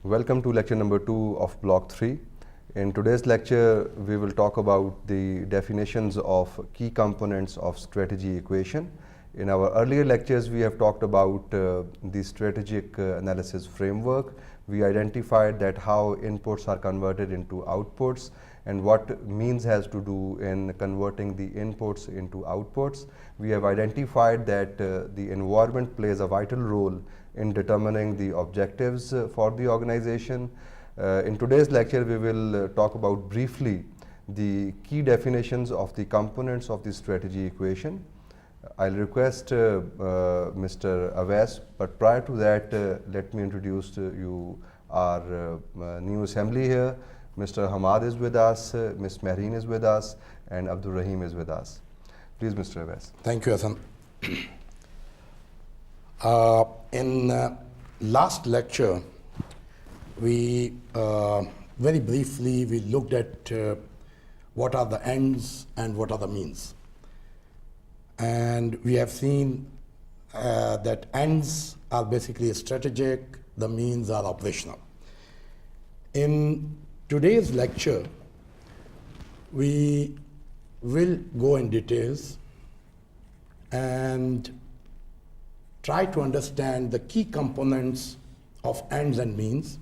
Welcome to lecture number 2 of block 3. In today's lecture, we will talk about the definitions of key components of strategy equation. In our earlier lectures, we have talked about the strategic analysis framework. We identified that how inputs are converted into outputs and what means has to do in converting the inputs into outputs. We have identified that the environment plays a vital role in determining the objectives for the organization. In today's lecture, we will talk about briefly the key definitions of the components of the strategy equation. I'll request Mr. Awais, but prior to that, let me introduce to you our new assembly here. Mr. Ahmed is with us, Ms. Mehreen is with us, and Abdul Rahim is with us. Please, Mr. Awais. Thank you, Hassan. In last lecture, we very briefly we looked at what are the ends and what are the means. And we have seen that ends are basically strategic, the means are operational. In today's lecture, we will go in details and try to understand the key components of ends and means,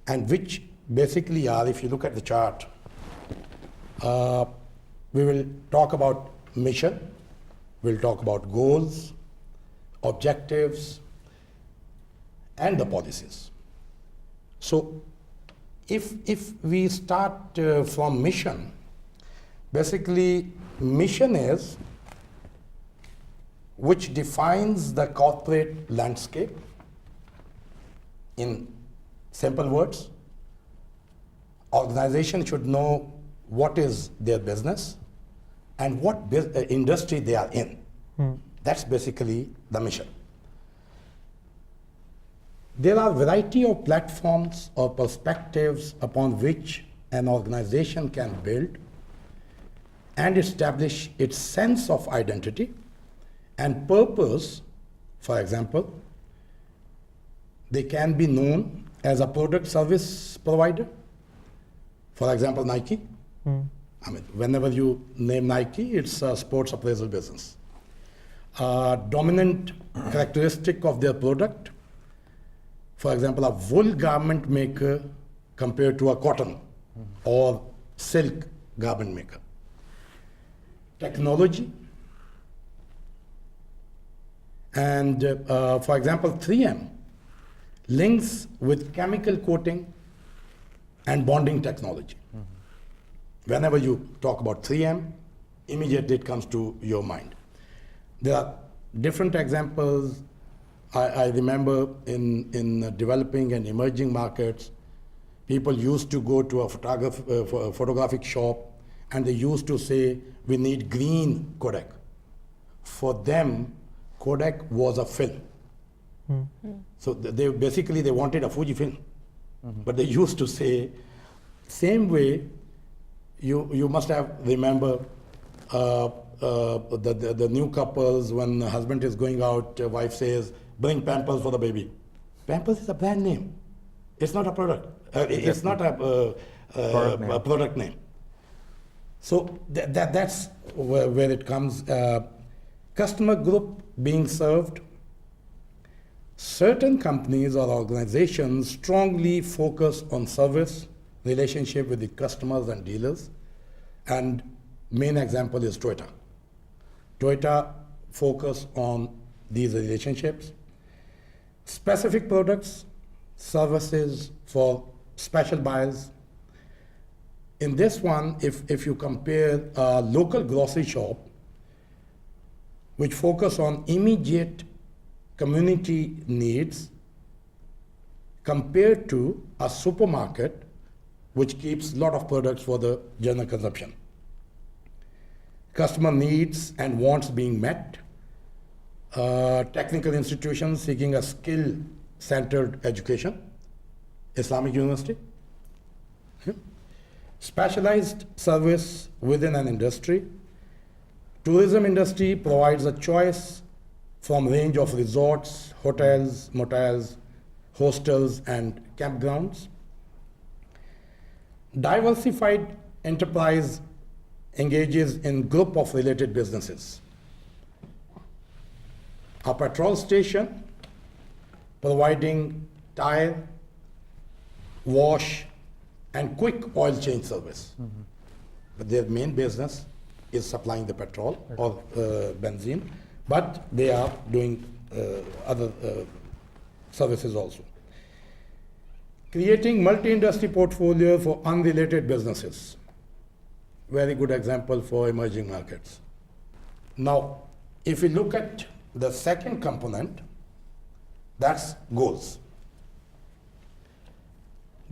and which basically are, if you look at the chart, we will talk about mission, we'll talk about goals, objectives, and the policies. So if we start from mission, basically mission is which defines the corporate landscape. In simple words, organization should know what is their business and what industry they are in. That's basically the mission. There are a variety of platforms or perspectives upon which an organization can build and establish its sense of identity and purpose. For example, they can be known as a product service provider. For example, Nike. I mean, whenever you name Nike, it's a sports apparel business. Dominant characteristic of their product, for example, a wool garment maker compared to a cotton or silk garment maker. Technology, and for example, 3M links with chemical coating and bonding technology. Whenever you talk about 3M, immediately it comes to your mind. There are different examples. I remember in developing and emerging markets, people used to go to a photographic shop and they used to say, we need green Kodak. For them, Kodak was a film. So they basically wanted a Fuji film. But they used to say, same way, you must have remember the new couples, when the husband is going out, wife says, bring Pampers for the baby. Pampers is a brand name. It's not a product. It's not a product name. So that's where it comes. Customer group being served. Certain companies or organizations strongly focus on service, relationship with the customers and dealers. And main example is Toyota. Toyota focus on these relationships. Specific products, services for special buyers, in this one, if you compare a local grocery shop, which focus on immediate community needs, compared to a supermarket, which keeps a lot of products for the general consumption. Customer needs and wants being met, technical institutions seeking a skill-centered education, Islamic University, specialized service within an industry. Tourism industry provides a choice from range of resorts, hotels, motels, hostels, and campgrounds. Diversified enterprise engages in group of related businesses. A petrol station providing tire, wash, and quick oil change service. But their main business is supplying the petrol or benzene, but they are doing other services also. Creating multi-industry portfolio for unrelated businesses. Very good example for emerging markets. Now, if we look at the second component, that's goals.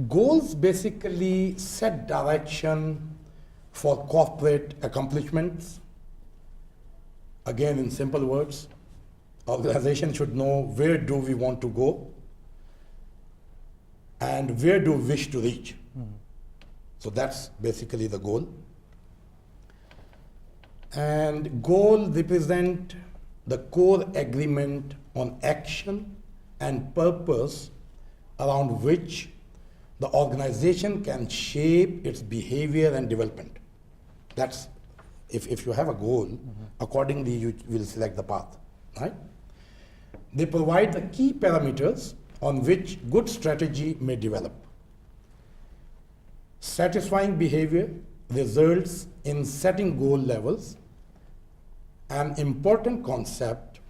Goals basically set direction for corporate accomplishments. Again, in simple words, organization should know where do we want to go and where do we wish to reach. So that's basically the goal. And goal represent the core agreement on action and purpose around which the organization can shape its behavior and development. That's, if you have a goal, accordingly you will select the path, right? They provide the key parameters on which good strategy may develop. Satisfying behavior results in setting goal levels. An important concept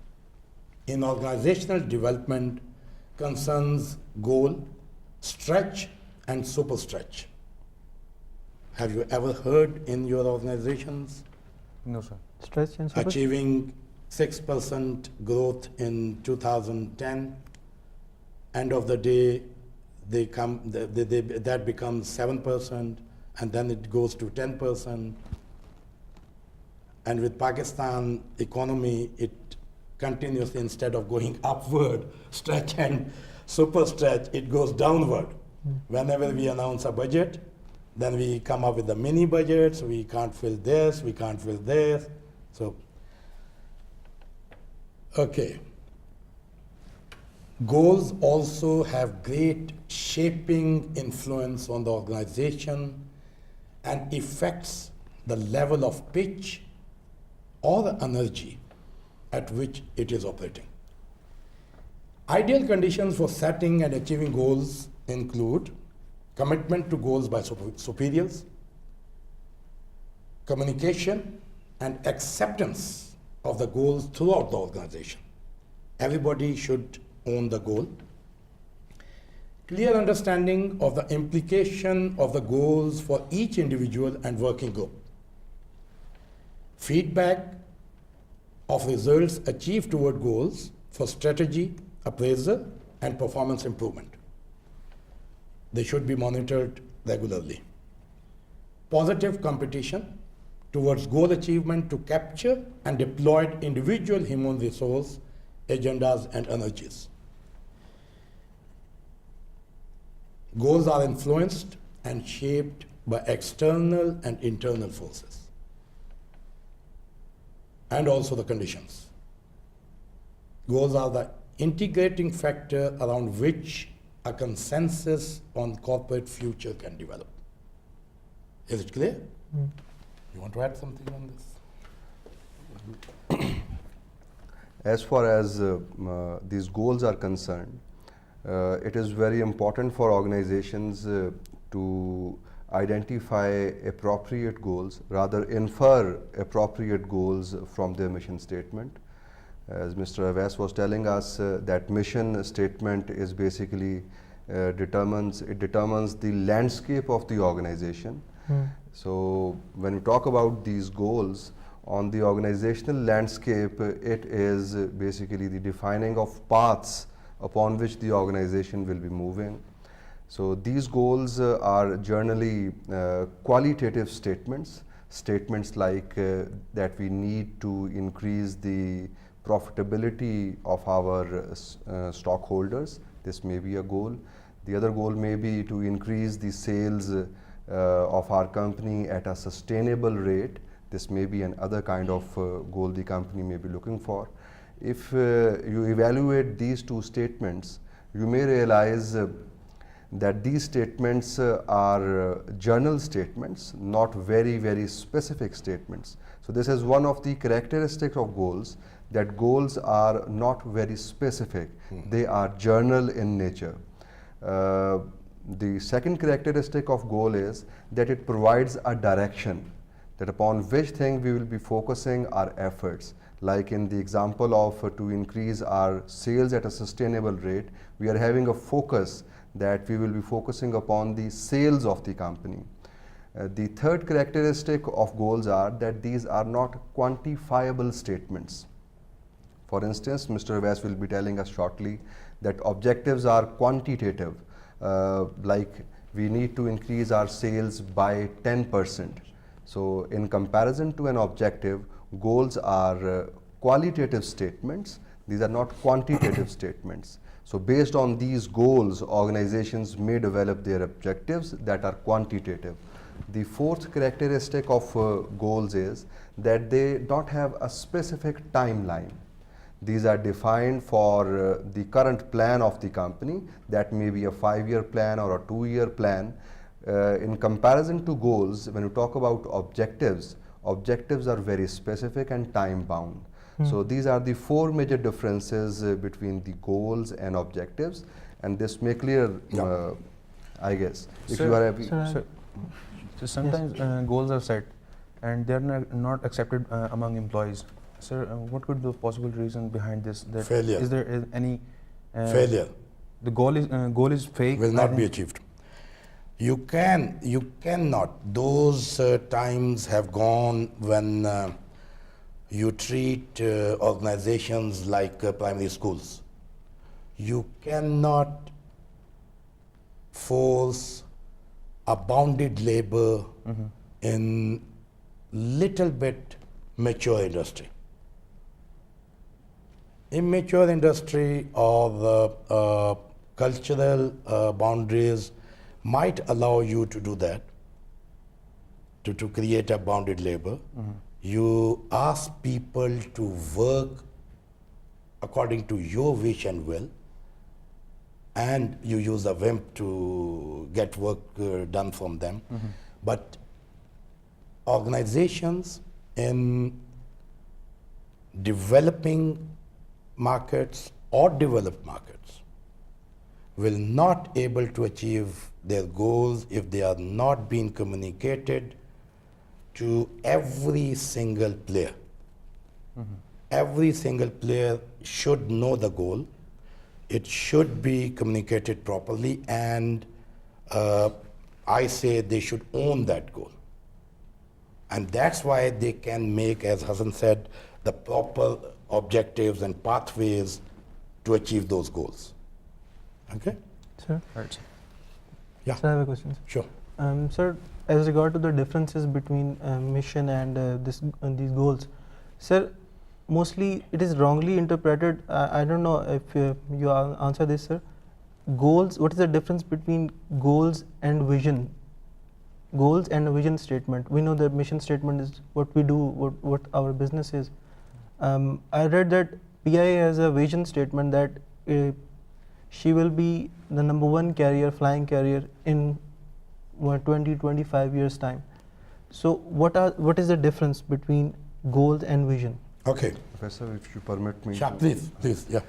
in organizational development concerns goal, stretch, and super stretch. Have you ever heard in your organizations? No, sir. Stretch and super? Achieving 6% growth in 2010. End of the day, that becomes 7%, and then it goes to 10%. And with Pakistan economy, it continuously, instead of going upward, stretch and super stretch, it goes downward. Whenever we announce a budget, then we come up with the mini budgets. We can't fill this, we can't fill this. So, okay. Goals also have great shaping influence on the organization and affects the level of pitch or the energy at which it is operating. Ideal conditions for setting and achieving goals include commitment to goals by superiors, communication and acceptance of the goals throughout the organization. Everybody should own the goal. Clear understanding of the implication of the goals for each individual and working group. Feedback of results achieved toward goals for strategy, appraisal, and performance improvement. They should be monitored regularly. Positive competition towards goal achievement to capture and deploy individual human resource agendas and energies. Goals are influenced and shaped by external and internal forces, and also the conditions. Goals are the integrating factor around which a consensus on corporate future can develop. Is it clear? You want to add something on this? As far as these goals are concerned, it is very important for organizations to identify appropriate goals, rather infer appropriate goals from their mission statement. As Mr. Awais was telling us, that mission statement is basically determines the landscape of the organization, So when we talk about these goals on the organizational landscape, it is basically the defining of paths upon which the organization will be moving. So these goals are generally qualitative statements, statements like that we need to increase the profitability of our stockholders. This may be a goal. The other goal may be to increase the sales of our company at a sustainable rate. This may be another kind of goal the company may be looking for. If you evaluate these two statements, you may realize that these statements are general statements, not very, very specific statements. So this is one of the characteristics of goals, that goals are not very specific. They are general in nature. The second characteristic of goal is that it provides a direction, that upon which thing we will be focusing our efforts. Like in the example of to increase our sales at a sustainable rate, we are having a focus that we will be focusing upon the sales of the company. The third characteristic of goals are that these are not quantifiable statements. For instance, Mr. Awais will be telling us shortly that objectives are quantitative, like we need to increase our sales by 10%. So in comparison to an objective, goals are qualitative statements. These are not quantitative statements. So based on these goals, organizations may develop their objectives that are quantitative. The fourth characteristic of goals is that they don't have a specific timeline. These are defined for the current plan of the company. That may be a 5-year plan or a 2-year plan. In comparison to goals, when you talk about objectives, objectives are very specific and time bound. So these are the 4 major differences between the goals and objectives, and this may clear, I guess. If you are happy. So sometimes goals are set and they are not accepted among employees. Sir, what could be the possible reason behind this? That Failure. Is there any Failure. The goal is fake. Will not be achieved. You cannot. Those times have gone when you treat organizations like primary schools. You cannot force a bounded labor in little bit mature industry. Immature industry or cultural boundaries might allow you to do that, to create a bounded labor. You ask people to work according to your wish and will, and you use a whim to get work done from them. But organizations in developing markets or developed markets will not able to achieve their goals if they are not being communicated to every single player. Every single player should know the goal. It should be communicated properly, and I say they should own that goal. And that's why they can make, as Hassan said, the proper objectives and pathways to achieve those goals. Okay? Sir? Right. Yeah. Sir, I have a question. Sure. Sir, as regard to the differences between mission and these goals, sir, mostly it is wrongly interpreted. I don't know if you answer this, sir. Goals, what is the difference between goals and vision? Goals and a vision statement. We know that mission statement is what we do, what our business is. I read that PIA has a vision statement that she will be the #1 carrier, flying carrier in 20-25 years time. So what is the difference between goals and vision? Okay. Professor, if you permit me. Sure, please, yeah.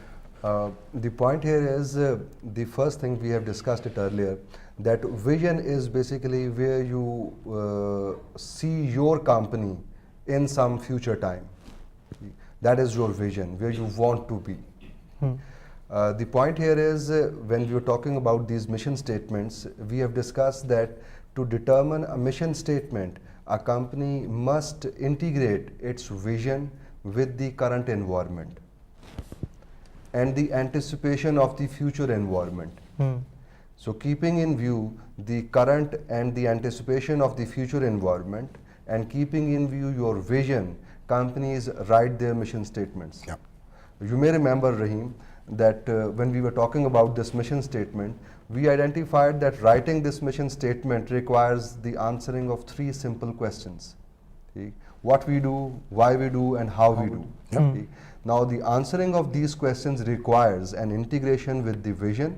The point here is the first thing we have discussed it earlier, that vision is basically where you see your company in some future time. That is your vision, where you want to be. The point here is when we are talking about these mission statements, we have discussed that to determine a mission statement, a company must integrate its vision with the current environment and the anticipation of the future environment. So keeping in view the current and the anticipation of the future environment and keeping in view your vision, companies write their mission statements. Yep. You may remember, Rahim, that when we were talking about this mission statement, we identified that writing this mission statement requires the answering of 3 simple questions. Okay? What we do, why we do, and how we do. Okay? Now, the answering of these questions requires an integration with the vision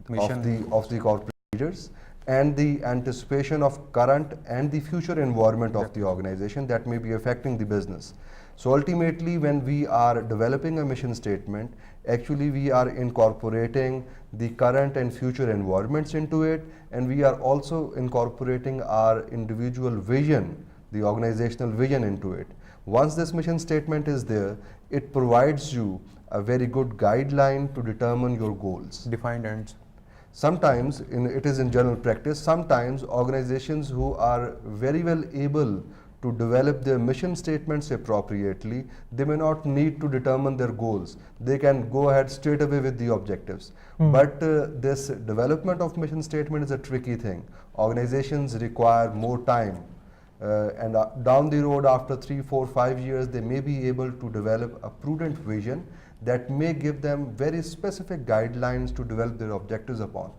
of the corporate leaders and the anticipation of current and the future environment of the organization that may be affecting the business. So ultimately, when we are developing a mission statement, actually we are incorporating the current and future environments into it, and we are also incorporating our individual vision, the organizational vision into it. Once this mission statement is there, it provides you a very good guideline to determine your goals. Defined ends. Sometimes, it is in general practice, sometimes organizations who are very well able to develop their mission statements appropriately, they may not need to determine their goals. They can go ahead straight away with the objectives. But this development of mission statement is a tricky thing. Organizations require more time. And down the road, after 3, 4, 5 years, they may be able to develop a prudent vision that may give them very specific guidelines to develop their objectives upon.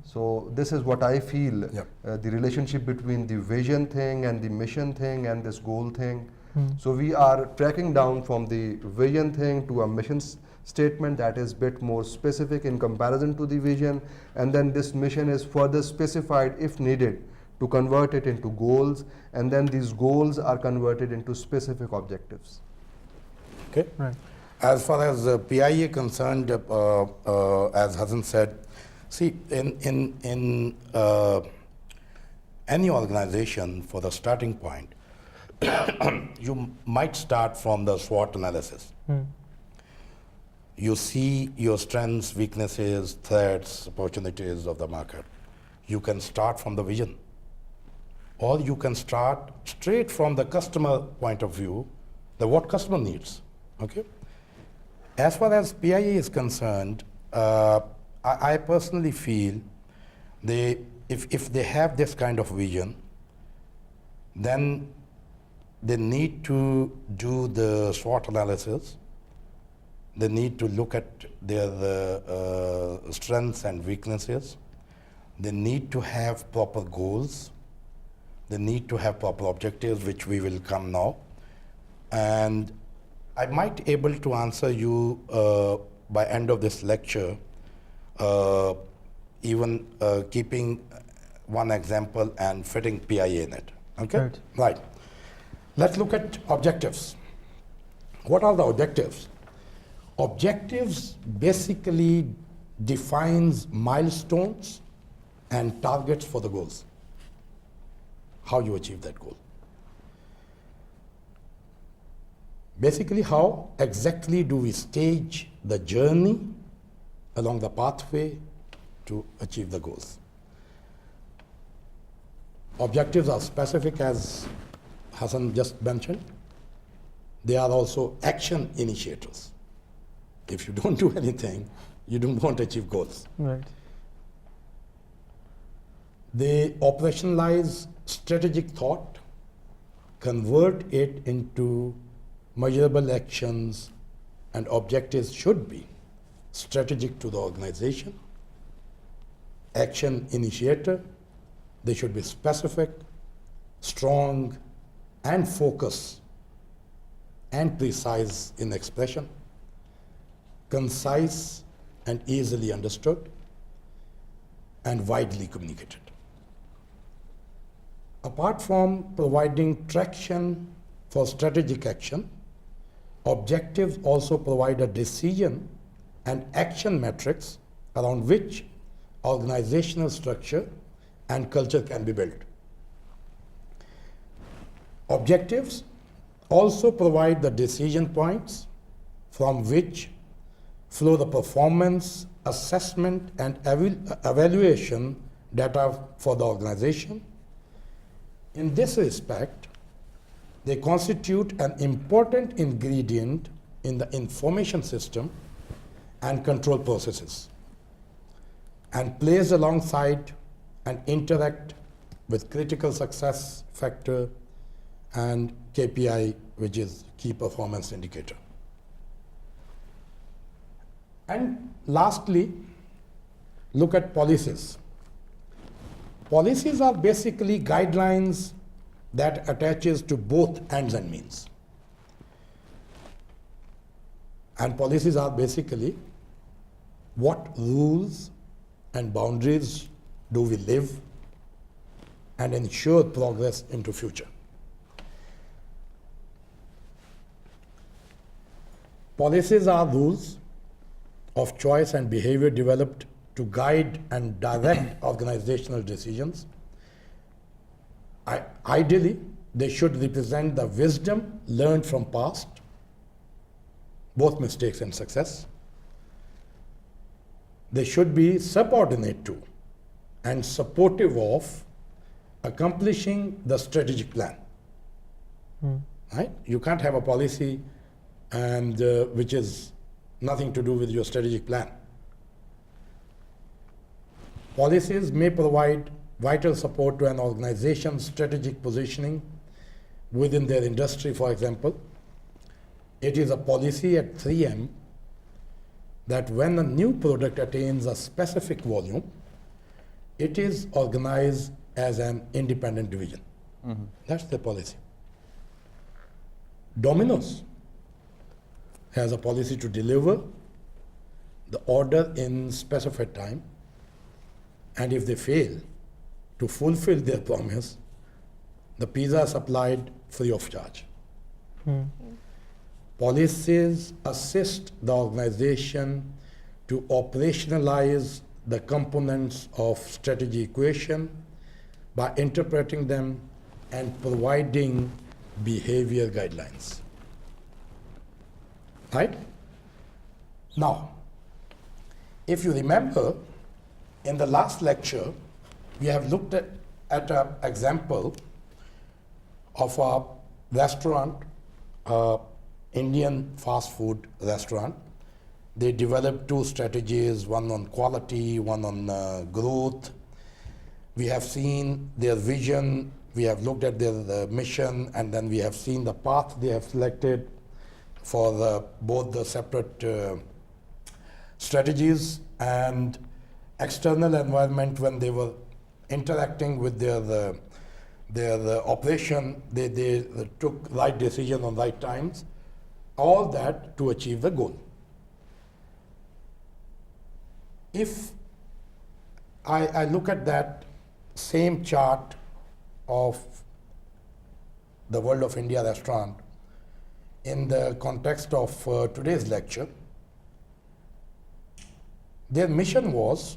So this is what I feel, the relationship between the vision thing and the mission thing and this goal thing. So we are tracking down from the vision thing to a mission statement that is a bit more specific in comparison to the vision, and then this mission is further specified if needed to convert it into goals, and then these goals are converted into specific objectives. Okay. Right. As far as PIA concerned, as Hassan said, see, in any organization, for the starting point, you might start from the SWOT analysis. You see your strengths, weaknesses, threats, opportunities of the market. You can start from the vision, or you can start straight from the customer point of view, what customer needs. Okay. As far as PIA is concerned, I personally feel if they have this kind of vision, then they need to do the SWOT analysis. They need to look at their strengths and weaknesses. They need to have proper goals. They need to have proper objectives, which we will come now. And I might able to answer you by end of this lecture, even keeping one example and fitting PIA in it. Okay? Right. Let's look at objectives. What are the objectives? Objectives basically defines milestones and targets for the goals. How you achieve that goal. Basically, how exactly do we stage the journey along the pathway to achieve the goals? Objectives are specific, as Hassan just mentioned. They are also action initiators. If you don't do anything, you won't achieve goals. Right. They operationalize strategic thought, convert it into measurable actions, and objectives should be strategic to the organization, action initiator. They should be specific, strong, and focused, and precise in expression, concise and easily understood, and widely communicated. Apart from providing traction for strategic action, objectives also provide a decision and action metrics around which organizational structure and culture can be built. Objectives also provide the decision points from which flow the performance, assessment, and evaluation data for the organization. In this respect, they constitute an important ingredient in the information system and control processes, and plays alongside and interact with critical success factor and KPI, which is key performance indicator. And lastly, look at policies. Policies are basically guidelines that attaches to both ends and means. And policies are basically what rules and boundaries do we live and ensure progress into future. Policies are rules of choice and behavior developed to guide and direct organizational decisions. Ideally, they should represent the wisdom learned from past, both mistakes and success. They should be subordinate to and supportive of accomplishing the strategic plan. Right? You can't have a policy and which is nothing to do with your strategic plan. Policies may provide vital support to an organization's strategic positioning within their industry, for example. It is a policy at 3M that when a new product attains a specific volume, it is organized as an independent division. That's the policy. Domino's has a policy to deliver the order in specified time, and if they fail to fulfill their promise, the pizza is supplied free of charge. Policies assist the organization to operationalize the components of strategy equation by interpreting them and providing behavior guidelines. Right? Now, if you remember, in the last lecture, we have looked at an example of a restaurant, Indian fast food restaurant. They developed two strategies, one on quality, one on growth. We have seen their vision, we have looked at their mission, and then we have seen the path they have selected for both the separate strategies and external environment. When they were interacting with their operation, they took right decision on right times, all that to achieve the goal. If I look at that same chart of the World of India restaurant in the context of today's lecture, their mission was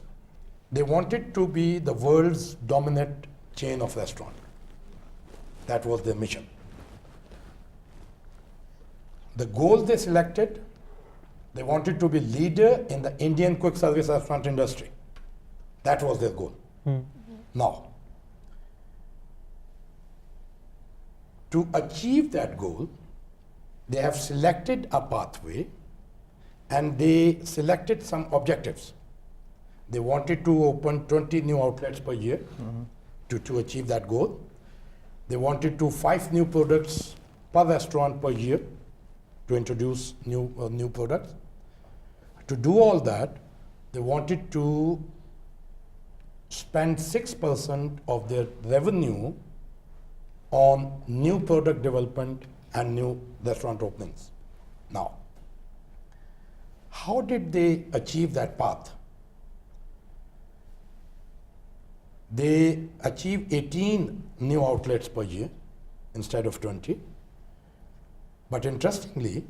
they wanted to be the world's dominant chain of restaurant. That was their mission. The goal they selected, they wanted to be leader in the Indian quick service restaurant industry. That was their goal. Now, to achieve that goal, they have selected a pathway and they selected some objectives. They wanted to open 20 new outlets per year to achieve that goal. They wanted to 5 new products per restaurant per year to introduce new products. To do all that, they wanted to spend 6% of their revenue on new product development and new restaurant openings. Now, how did they achieve that path? They achieved 18 new outlets per year instead of 20. But interestingly,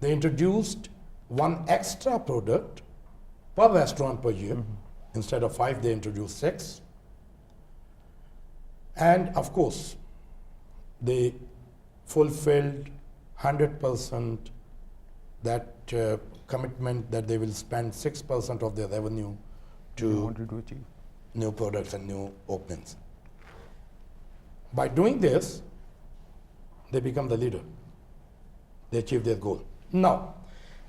they introduced 1 extra product per restaurant per year. Instead of 5, they introduced 6. And of course, they fulfilled 100% that commitment that they will spend 6% of their revenue to wanted to achieve. new products and new openings. By doing this, they become the leader. They achieve their goal. Now,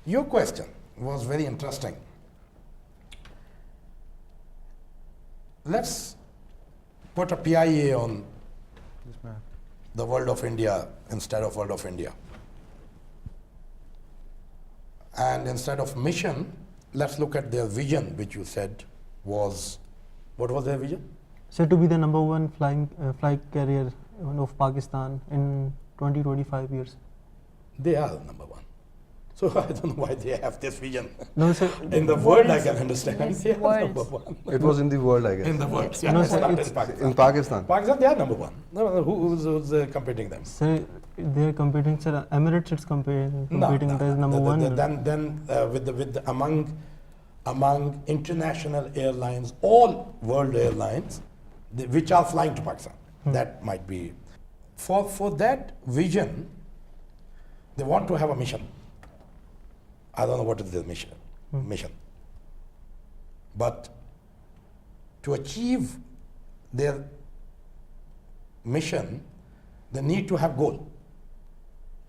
your question was very interesting. Let's put a PIA on This map. the world of India instead of world of India. And instead of mission, let's look at their vision, which you said was, what was their vision? Said to be the number one flight carrier of Pakistan in 20-25 years. They are number one. So I don't know why they have this vision. No, sir. In the world, I can understand. They are World. number one. It was in the world, I guess. In the world. Yeah, No, it's sir, not it's- in Pakistan. In Pakistan. Pakistan, they are number one. No, who's competing them? Sir, they are competing. Sir, Emirates is competing as number one. Then with the among international airlines, all world airlines, which are flying to Pakistan, that might be. For that vision, they want to have a mission. I don't know what is their mission. But to achieve their mission, they need to have goal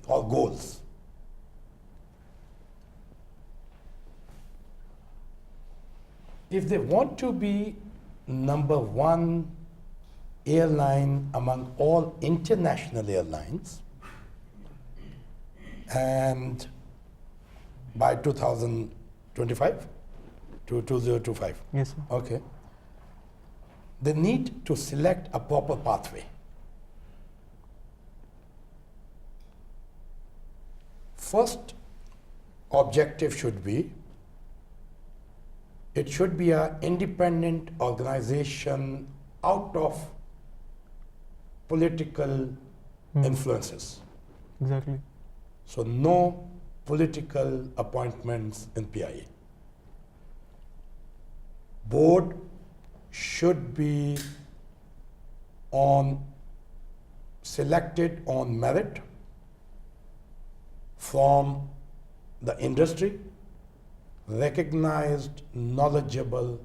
or goals. If they want to be number one airline among all international airlines, and by 2025 to 2025. Yes, sir. Okay. They need to select a proper pathway. First objective should be, it should be an independent organization out of political influences. Exactly. So no political appointments in PIA. Board should be selected on merit from the industry, recognized, knowledgeable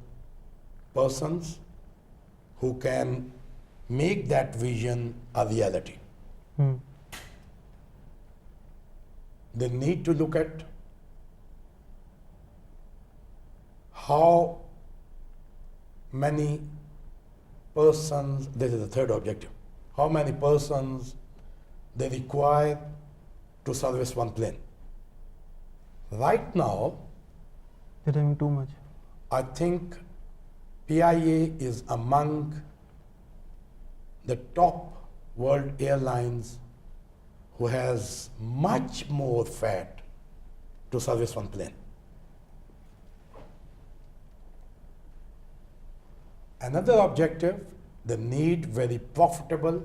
persons who can make that vision a reality. They need to look at how many persons, this is the third objective, how many persons they require to service one plane. Right now, They're having too much. I think PIA is among the top world airlines who has much more fat to service one plane. Another objective, they need very profitable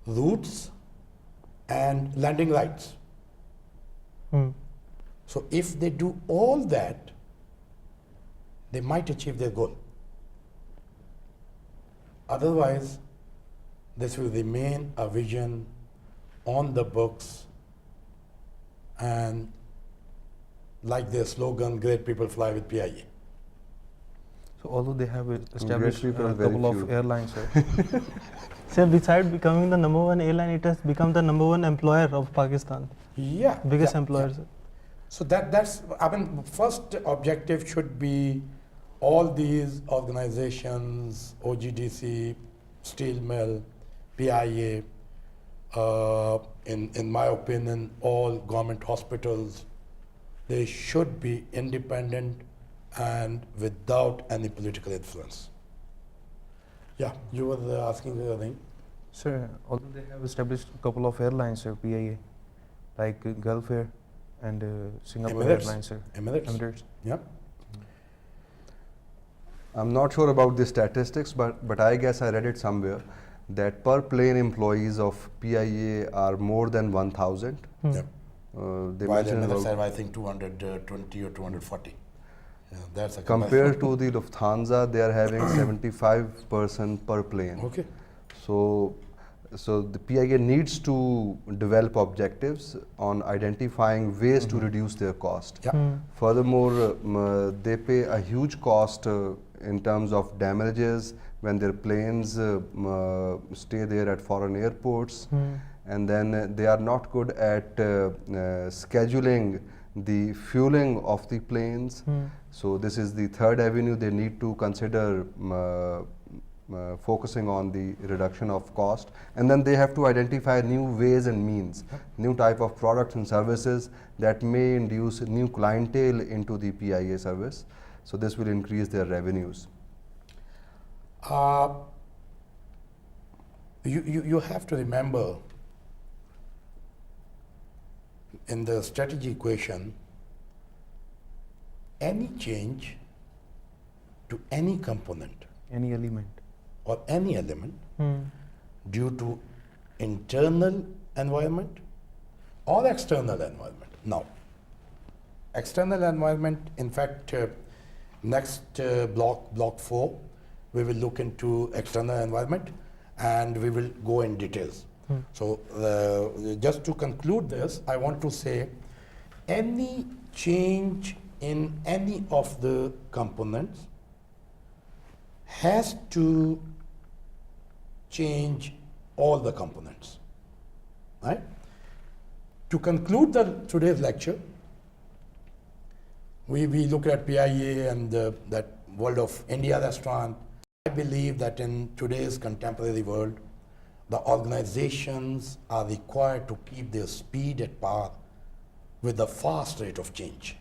routes and landing rights. So if they do all that, they might achieve their goal. Otherwise, this will remain a vision on the books, and like their slogan, great people fly with PIA. So although they have established a people are very couple few. of airlines, sir, Sir, besides becoming the number one airline, it has become the number one employer of Pakistan. Yeah. Biggest yeah, employer, yeah. sir. So that's, I mean, first objective should be all these organizations, OGDC, Steel Mill, PIA, in my opinion, all government hospitals, they should be independent and without any political influence. Yeah, you were asking the thing. sir, although they have established a couple of airlines, sir, PIA, like Gulf Air and Singapore Emirates. Airlines, sir. Emirates. Emirates. Yeah. I'm not sure about the statistics, but I guess I read it somewhere that per plane employees of PIA are more than 1,000. Yeah. They While mentioned Emirates about have, I think, 220 or 240. Yeah, that's a compared to the Lufthansa, they are having 75 person per plane. Okay. So So the PIA needs to develop objectives on identifying ways to reduce their cost. Yeah. Furthermore, they pay a huge cost in terms of damages when their planes stay there at foreign airports, and then they are not good at scheduling the fueling of the planes. So this is the third avenue they need to consider, focusing on the reduction of cost. And then they have to identify new ways and means, new type of products and services that may induce new clientele into the PIA service. So this will increase their revenues. You have to remember, in the strategy equation, any change to any component Any element. or any element due to internal environment or external environment. Now, external environment, in fact, next block 4, we will look into external environment and we will go in details. So just to conclude this, I want to say any change in any of the components has to change all the components, right? To conclude today's lecture, we look at PIA and that world of India restaurant. I believe that in today's contemporary world, the organizations are required to keep their speed at par with the fast rate of change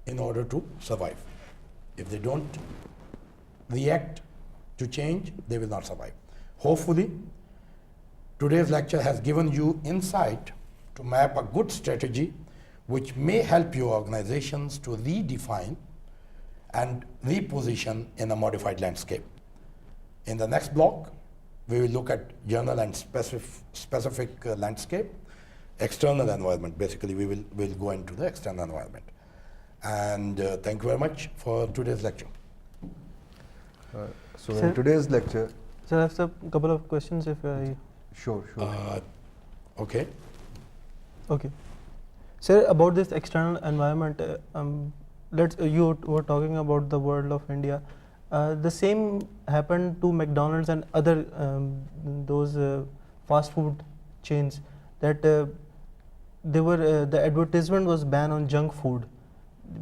in order to survive. If they don't react to change, they will not survive. Hopefully, today's lecture has given you insight to map a good strategy which may help your organizations to redefine and reposition in a modified landscape. In the next block, we will look at general and specific landscape, external environment. Basically, we'll go into the external environment. And thank you very much for today's lecture. So Sir- in today's lecture, Sir, I have a couple of questions if I... sure. Okay. Okay. Sir, about this external environment, you were talking about the world of India. The same happened to McDonald's and other those fast food chains, that the advertisement was banned on junk food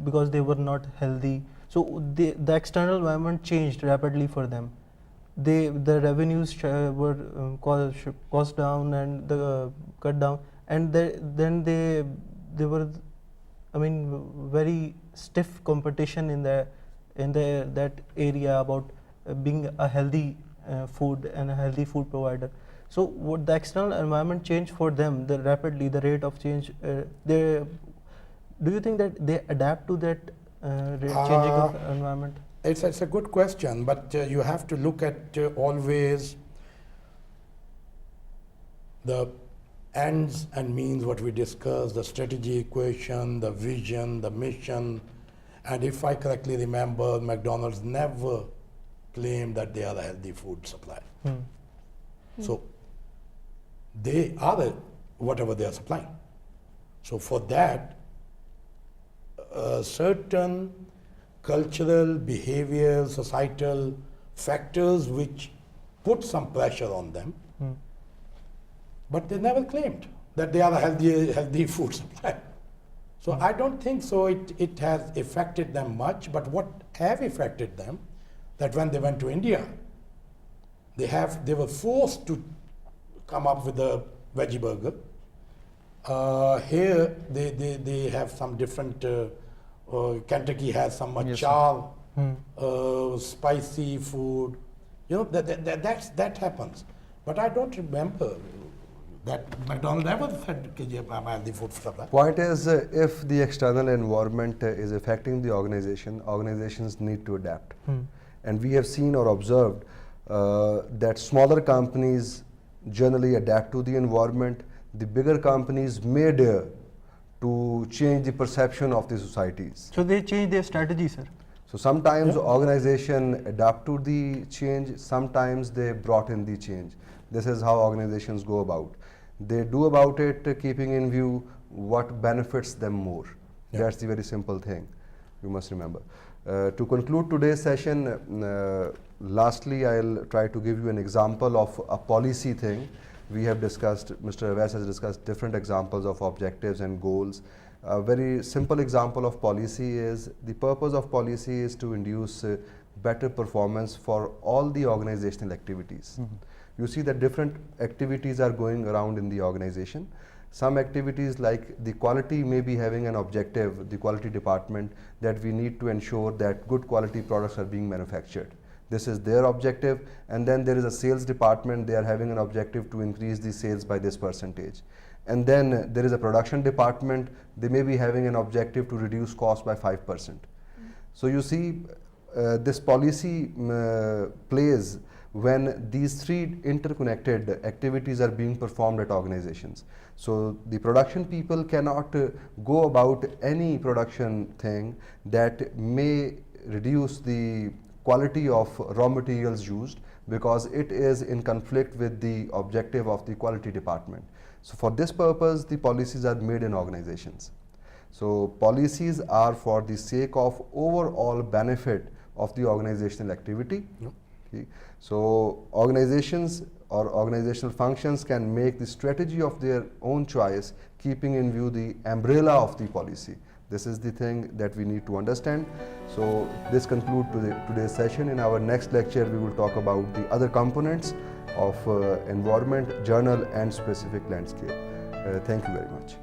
because they were not healthy. So the external environment changed rapidly for them. The revenues were cost down and cut down, and then they were, I mean, very stiff competition in that area about being a healthy food and a healthy food provider. So what the external environment changed for them, rapidly, the rate of change, do you think that they adapt to that changing of environment? It's a good question, but you have to look at always the ends and means, what we discussed, the strategy equation, the vision, the mission. And if I correctly remember, McDonald's never claimed that they are a healthy food supplier. So they are whatever they are supplying. So for that, certain cultural, behavioral, societal factors which put some pressure on them, but they never claimed that they are a healthy food supplier. So I don't think so it has affected them much, but what have affected them, that when they went to India, they were forced to come up with a veggie burger. Here they have some different, Kentucky has some achar, spicy food, that happens. But I don't remember that McDonald's ever said I'm a healthy food supplier. Point is, if the external environment is affecting the organization, organizations need to adapt. And we have seen or observed that smaller companies generally adapt to the environment. The bigger companies may dare to change the perception of the societies. So they changed their strategy, sir. So sometimes Yeah. organization adapt to the change, sometimes they brought in the change. This is how organizations go about. They do about it keeping in view what benefits them more. Yeah. That's the very simple thing you must remember. To conclude today's session, lastly I'll try to give you an example of a policy thing. We have discussed, Mr. Awais has discussed different examples of objectives and goals. A very simple example of policy is, the purpose of policy is to induce better performance for all the organizational activities. You see that different activities are going around in the organization. Some activities like the quality may be having an objective, the quality department, that we need to ensure that good quality products are being manufactured. This is their objective. And then there is a sales department, they are having an objective to increase the sales by this percentage. And then there is a production department, they may be having an objective to reduce cost by 5%. So you see, this policy plays when these three interconnected activities are being performed at organizations. So the production people cannot go about any production thing that may reduce the quality of raw materials used, because it is in conflict with the objective of the quality department. So for this purpose, the policies are made in organizations. So policies are for the sake of overall benefit of the organizational activity. Yep. Okay. So organizations or organizational functions can make the strategy of their own choice, keeping in view the umbrella of the policy. This is the thing that we need to understand. So this concludes today's session. In our next lecture, we will talk about the other components of environment, journal and specific landscape. Thank you very much.